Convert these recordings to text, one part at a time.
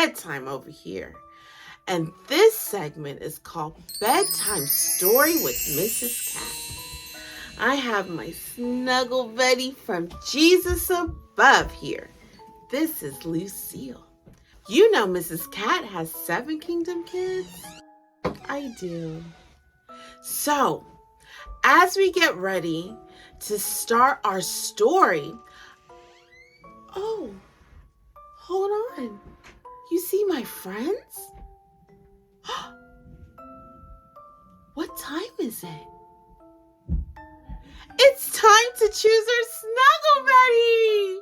Bedtime over here. And this segment is called Bedtime Story with Mrs. Kat. I have my snuggle buddy from Jesus above here. This is Lucille. You know Mrs. Kat has 7 kingdom kids? I do. So, as we get ready to start our story, oh, hold on. You see my friends? What time is it? It's time to choose our snuggle buddy.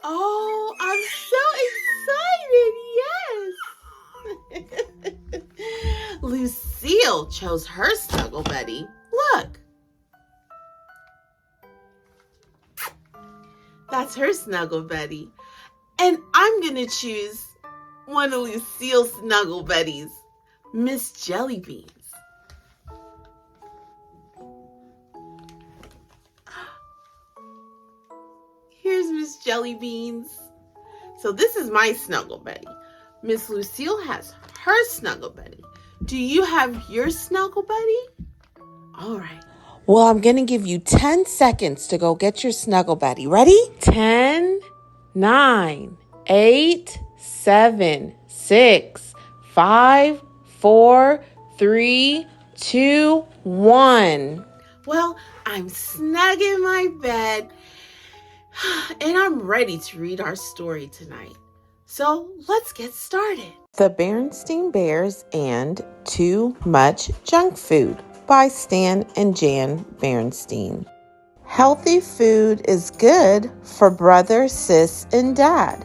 Oh, I'm so excited. Yes. Lucille chose her snuggle buddy. Look. That's her snuggle buddy. And I'm going to choose one of Lucille's snuggle buddies, Miss Jellybeans. Here's Miss Jellybeans. So this is my snuggle buddy. Miss Lucille has her snuggle buddy. Do you have your snuggle buddy? All right. Well, I'm going to give you 10 seconds to go get your snuggle buddy. Ready? 10, 9, 8, 7, 6, 5, 4, 3, 2, 1. Well, I'm snug in my bed and I'm ready to read our story tonight. So let's get started. The Berenstain Bears and Too Much Junk Food by Stan and Jan Berenstain. Healthy food is good for brother, sis, and dad.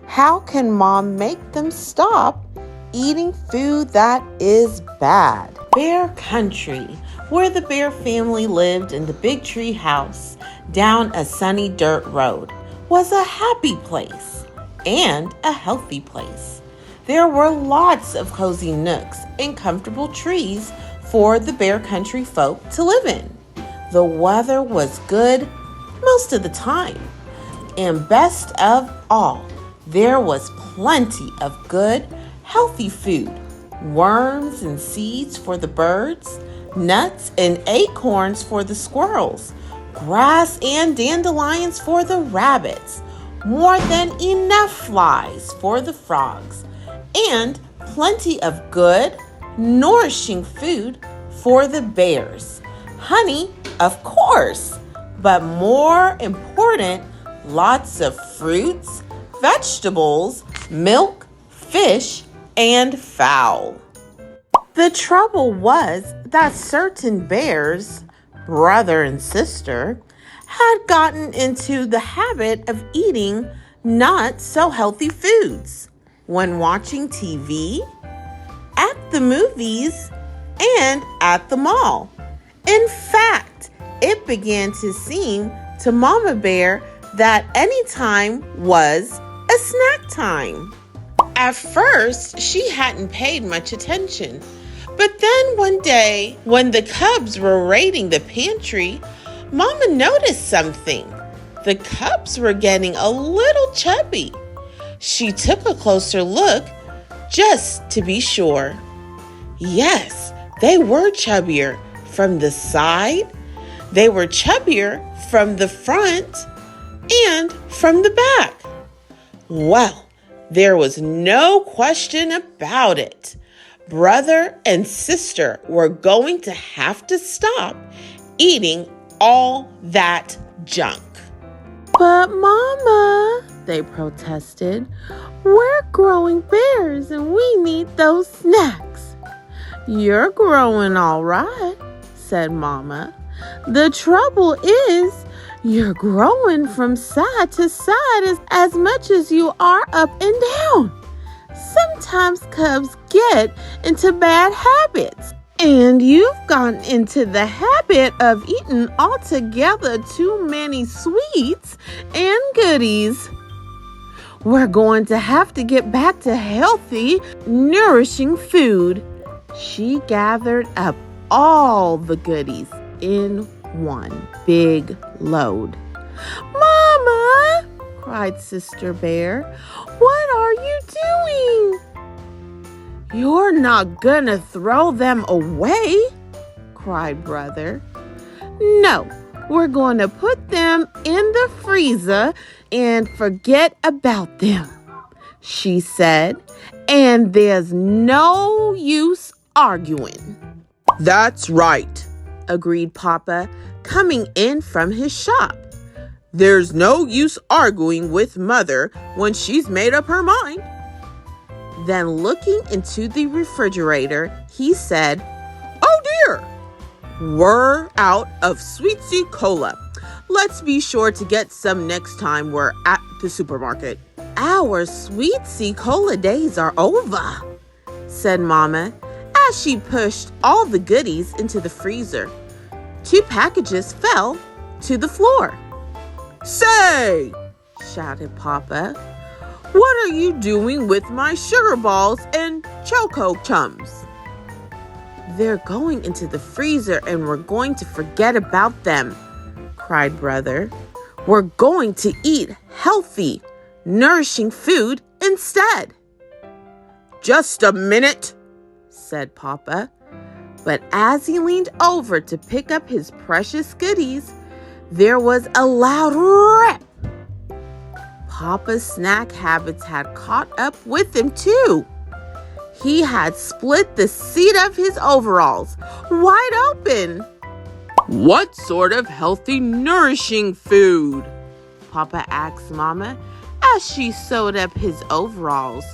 How can mom make them stop eating food that is bad? Bear Country, where the Bear family lived in the big tree house down a sunny dirt road, was a happy place and a healthy place. There were lots of cozy nooks and comfortable trees for the Bear Country folk to live in. The weather was good most of the time. And best of all, there was plenty of good, healthy food. Worms and seeds for the birds, nuts and acorns for the squirrels, grass and dandelions for the rabbits, more than enough flies for the frogs, and plenty of good, nourishing food for the bears. Honey, of course, but more important, lots of fruits, vegetables, milk, fish, and fowl. The trouble was that certain bears, brother and sister, had gotten into the habit of eating not so healthy foods when watching TV, at the movies, and at the mall. In fact, it began to seem to Mama Bear that any time was a snack time. At first, she hadn't paid much attention. But then one day, when the cubs were raiding the pantry, Mama noticed something. The cubs were getting a little chubby. She took a closer look just to be sure. Yes, they were chubbier from the side. They were chubbier from the front and from the back. Well, there was no question about it. Brother and sister were going to have to stop eating all that junk. But Mama, they protested, we're growing bears and we need those snacks. You're growing all right, said Mama. The trouble is you're growing from side to side as much as you are up and down. Sometimes cubs get into bad habits, and you've gotten into the habit of eating altogether too many sweets and goodies. We're going to have to get back to healthy, nourishing food. She gathered up all the goodies in one big load. Mama, cried Sister Bear, what are are you doing? You're not gonna throw them away, cried Brother. No, we're going to put them in the freezer and forget about them, she said, and there's no use arguing. That's right, agreed Papa, coming in from his shop. There's no use arguing with Mother when she's made up her mind. Then looking into the refrigerator, he said, Oh dear, we're out of Sweetsy Cola. Let's be sure to get some next time we're at the supermarket. Our Sweetsy Cola days are over, said Mama, as she pushed all the goodies into the freezer. 2 packages fell to the floor. Say, shouted Papa, what are you doing with my sugar balls and choco chums? They're going into the freezer and we're going to forget about them, cried Brother. We're going to eat healthy, nourishing food instead. Just a minute, said Papa. But as he leaned over to pick up his precious goodies, there was a loud rip. Papa's snack habits had caught up with him too. He had split the seat of his overalls wide open. What sort of healthy, nourishing food? Papa asked Mama as she sewed up his overalls.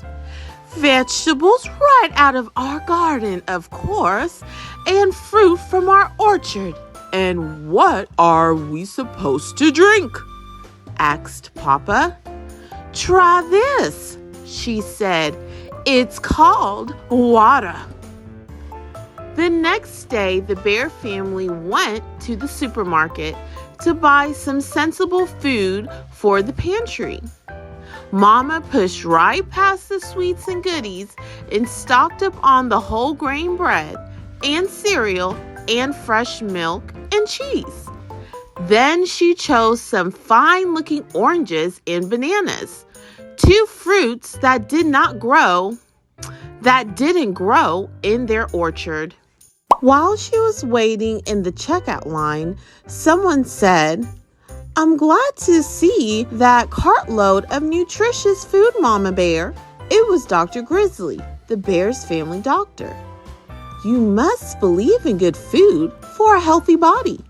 Vegetables right out of our garden, of course, and fruit from our orchard. And what are we supposed to drink? Asked Papa. Try this, she said. It's called water. The next day, the Bear family went to the supermarket to buy some sensible food for the pantry. Mama pushed right past the sweets and goodies and stocked up on the whole grain bread and cereal and fresh milk and cheese. Then she chose some fine-looking oranges and bananas, 2 fruits that didn't grow in their orchard. While she was waiting in the checkout line, someone said, I'm glad to see that cartload of nutritious food, Mama Bear. It was Dr. Grizzly, the Bears family doctor. You must believe in good food for a healthy body.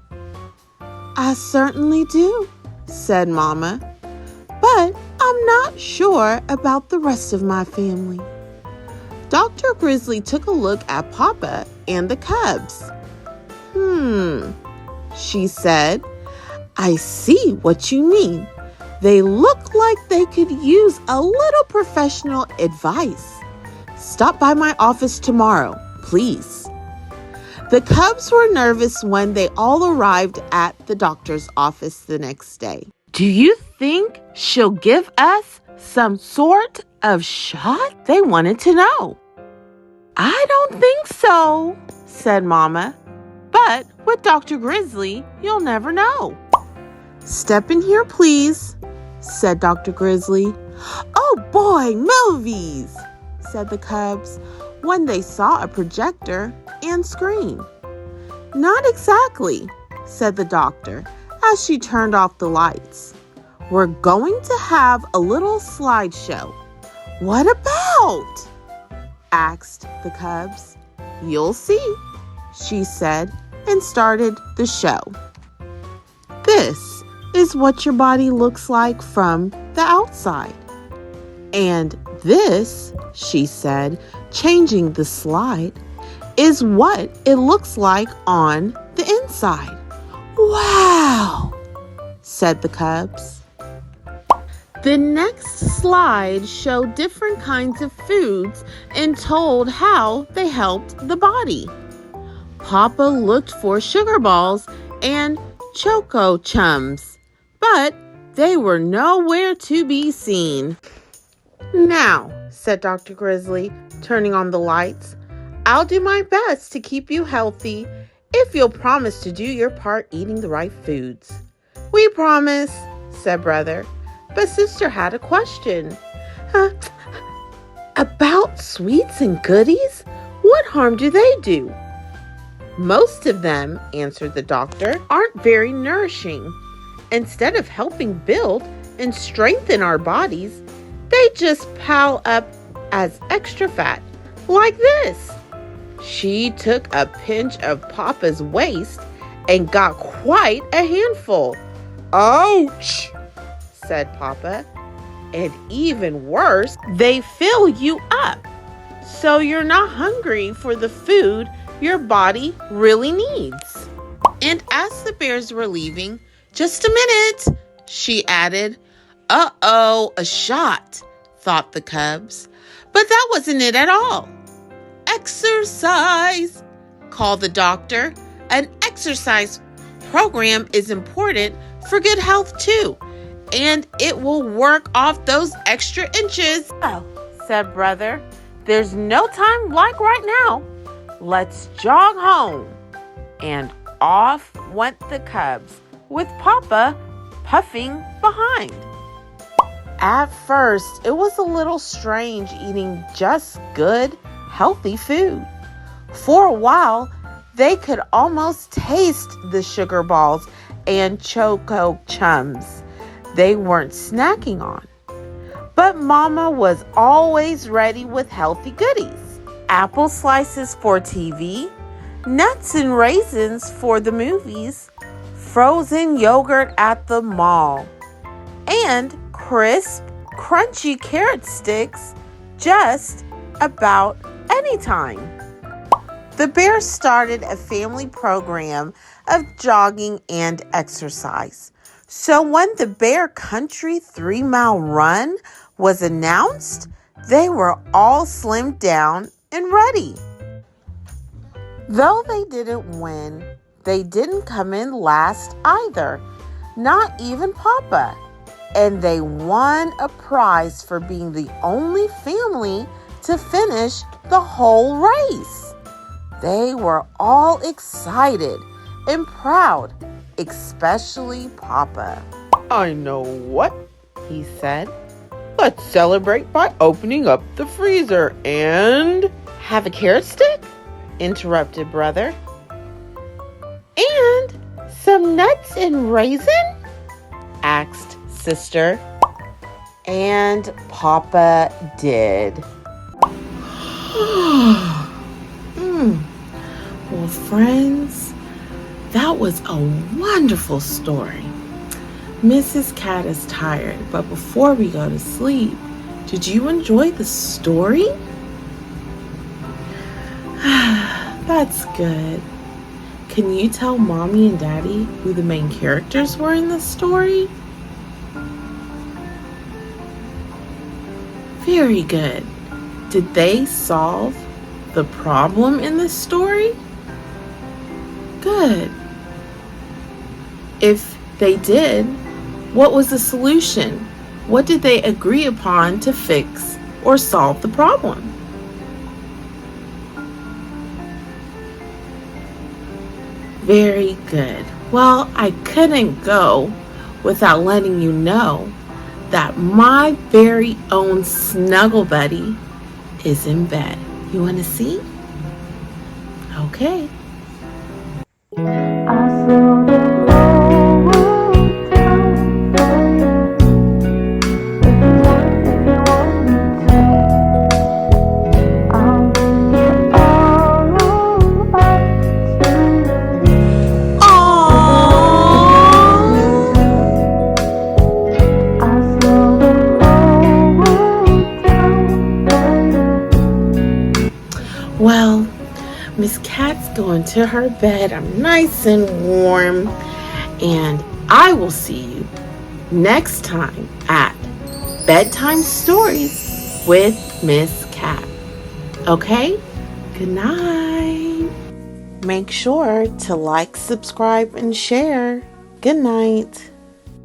I certainly do, said Mama, but I'm not sure about the rest of my family. Dr. Grizzly took a look at Papa and the cubs. She said, I see what you mean. They look like they could use a little professional advice. Stop by my office tomorrow, please. The cubs were nervous when they all arrived at the doctor's office the next day. Do you think she'll give us some sort of shot? They wanted to know. I don't think so, said Mama. But with Dr. Grizzly, you'll never know. Step in here, please, said Dr. Grizzly. Oh boy, movies, said the cubs when they saw a projector and screen. Not exactly, said the doctor as she turned off the lights. We're going to have a little slideshow. What about? Asked the cubs. You'll see, she said, and started the show. This is what your body looks like from the outside. And this, she said, changing the slide, is what it looks like on the inside. Wow, said the cubs. The next slide showed different kinds of foods and told how they helped the body. Papa looked for sugar balls and choco chums, but they were nowhere to be seen. Now, said Dr. Grizzly, turning on the lights, I'll do my best to keep you healthy if you'll promise to do your part eating the right foods. We promise, said Brother. But Sister had a question. About sweets and goodies? What harm do they do? Most of them, answered the doctor, aren't very nourishing. Instead of helping build and strengthen our bodies, they just pile up as extra fat, like this. She took a pinch of Papa's waist and got quite a handful. Ouch, said Papa. And even worse, they fill you up, so you're not hungry for the food your body really needs. And as the bears were leaving, just a minute, she added. Uh-oh, a shot, thought the cubs. But that wasn't it at all. Exercise, called the doctor. An exercise program is important for good health too, and it will work off those extra inches. Oh, said Brother, there's no time like right now. Let's jog home. And off went the cubs, with Papa puffing behind. At first, it was a little strange eating just good, healthy food. For a while, they could almost taste the sugar balls and choco chums they weren't snacking on. But Mama was always ready with healthy goodies. Apple slices for TV, nuts and raisins for the movies, frozen yogurt at the mall, and crisp, crunchy carrot sticks just about any time. The Bears started a family program of jogging and exercise. So when the Bear Country 3-mile run was announced, they were all slimmed down and ready. Though they didn't win, they didn't come in last either, not even Papa. And they won a prize for being the only family to finish the whole race. They were all excited and proud, especially Papa. I know what, he said. Let's celebrate by opening up the freezer and... Have a carrot stick? Interrupted Brother. And some nuts and raisin? Asked Sister. And Papa did. Well, friends, that was a wonderful story. Mrs. Cat is tired, but before we go to sleep, did you enjoy the story? That's good. Can you tell Mommy and Daddy who the main characters were in the story? Very good. Did they solve the problem in the story? Good. If they did, what was the solution? What did they agree upon to fix or solve the problem? Very good. Well, I couldn't go without letting you know that my very own Snuggle Buddy is in bed. You want to see? Okay. I saw the whole world down there. If you want me to, I'll bring it all up to you. I saw the whole world down there. Well, Miss Cat's going to her bed. I'm nice and warm. And I will see you next time at Bedtime Stories with Miss Cat. Okay? Good night. Make sure to like, subscribe, and share. Good night.